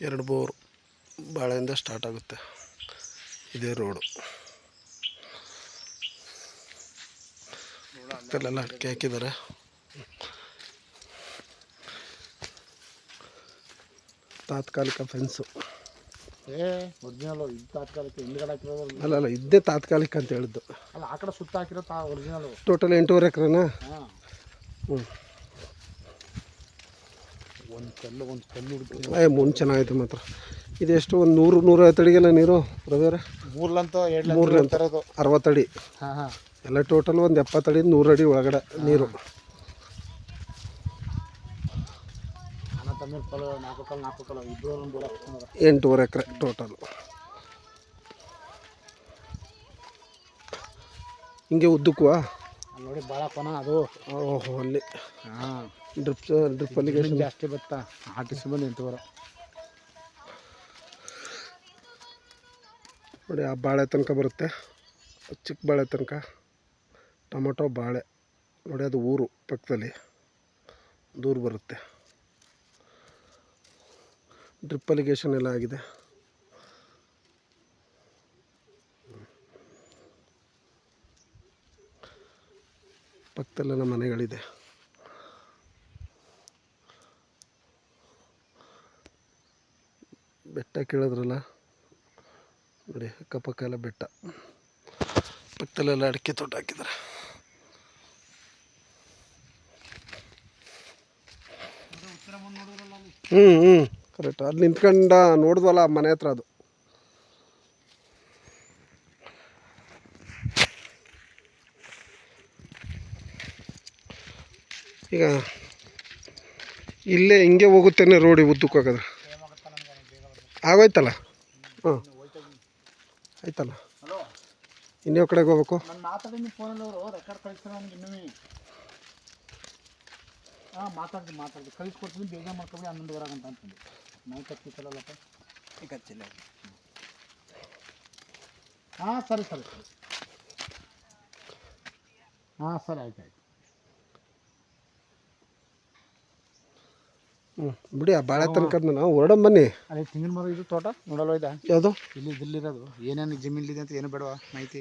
2 bore ಬಾಳೆಯಿಂದ start ಆಗುತ್ತೆ. ಇದೇ road. ಪಕ್ಕದಲ್ಲೆಲ್ಲ ಅಡಿಕೆ ಹಾಕಿದ್ದಾರೆ. ತಾತ್ಕಾಲಿಕ ಫೆನ್ಸು. ಒರಿಜಿನಲ್ ಇದು ತಾತ್ಕಾಲಿಕ ಹಿಂದ್ಗಡೆ ಹಾಕಿರೋದು ಅಲ್ಲ ಇದ್ದೇ ತಾತ್ಕಾಲಿಕ ಅಂತ ಹೇಳಿದ್ದು. ಅಲ್ಲ ಆ ಕಡೆ ಸುತ್ತ ಹಾಕಿರೋ ಒರಿಜಿನಲ್. ಟೋಟಲ್ 8.5 ಎಕರೆನಾ? ಹಾಂ. ಒಂದು ಕಲ್ಲು ಮುಂಚೆ ಚೆನ್ನಾಗೈತೆ ಮಾತ್ರ. ಇದೆಷ್ಟು ಒಂದು 100-150 ಅಡಿಗೆಲ್ಲ ನೀರು ರವಿಯವರ? 60 ಅಡಿ. ಹಾಂ ಹಾಂ. ಎಲ್ಲ ಟೋಟಲ್ ಒಂದು 70 ಅಡಿ 100 ಅಡಿ ಒಳಗಡೆ ನೀರು. 8.5 ಎಕರೆ ಟೋಟಲ್. ಹಿಂಗೆ ಉದ್ದಕ್ಕೂ ನೋಡಿ ಭಾಳ ಕೊನ ಅದು. ಓಹೋ ಅಲ್ಲಿ. ಹಾಂ. ಡ್ರಿಪ್ ಅಲ್ಲಿಗೇಷನ್ ಜಾಸ್ತಿ ಬತ್ತಾ ಆರ್ಟಿಸಿ ಬಂದು 8 ನೋಡಿ. ಆ ಬಾಳೆ ತನಕ ಬರುತ್ತೆ, ಚಿಕ್ಕ ಬಾಳೆ ತನಕ. ಟೊಮೊಟೊ ಬಾಳೆ ನೋಡಿ, ಅದು ಊರು ಪಕ್ಕದಲ್ಲಿ ದೂರ ಬರುತ್ತೆ. ಡ್ರಿಪ್ ಅಲಿಗೇಷನ್ ಎಲ್ಲ ಆಗಿದೆ. ಪಕ್ಕದಲ್ಲೆಲ್ಲ ಮನೆಗಳಿದೆ. ಬೆಟ್ಟ ಕೇಳಿದ್ರಲ್ಲ ನೋಡಿ, ಅಕ್ಕಪಕ್ಕ ಎಲ್ಲ ಬೆಟ್ಟ. ಪಕ್ಕದಲ್ಲೆಲ್ಲ ಅಡಿಕೆ ತೋಟ ಹಾಕಿದ್ದಾರೆ. ಕರೆಕ್ಟ್. ಅಲ್ಲಿ ನಿಂತ್ಕೊಂಡ ನೋಡಿದ್ವಲ್ಲ ಮನೆ ಹತ್ರ ಅದು. ಈಗ ಇಲ್ಲೇ ಹಿಂಗೆ ಹೋಗುತ್ತೇನೆ ರೋಡಿ ಉದ್ದಕ್ಕೆ ಹೋಗೋದು ಆಗೋಯ್ತಲ್ಲ. ಹಾಂ ಆಯ್ತಲ್ಲ. ಇನ್ಯಾವ ಕಡೆಗೆ ಹೋಗ್ಬೇಕು? ಮಾತಾಡ್ದು ಕಳಿಸ್ಕೊಡ್ತೀನಿ, ಬೇಗ ಮಾಡ್ಕೊಬಿಡಿ. 11 ಗಂಟೆ ಅಂತಂದು ನಾವು ಕಚ್ಚಿಲ್ಲಪ್ಪ ಈಗ ಕಚ್ಚಿಲ್ಲ. ಹಾಂ ಸರಿ. ಹಾಂ ಸರಿ, ಆಯ್ತು. ಬಿಡಿ ಆ ಬಾಳೆ ತನಕ ನಾವು ಹೊರಡಮ್ ಬನ್ನಿ. ಅಲ್ಲಿ ತೆಂಗಿನ ಮರ ಇದು ತೋಟ ನೋಡಲ್ವ? ಇದೆ ಯಾವುದು? ಇಲ್ಲಿರೋದು ಏನೇನು ಜಮೀನಿದೆ ಅಂತ ಏನು ಬೇಡವಾ ಮಾಹಿತಿ?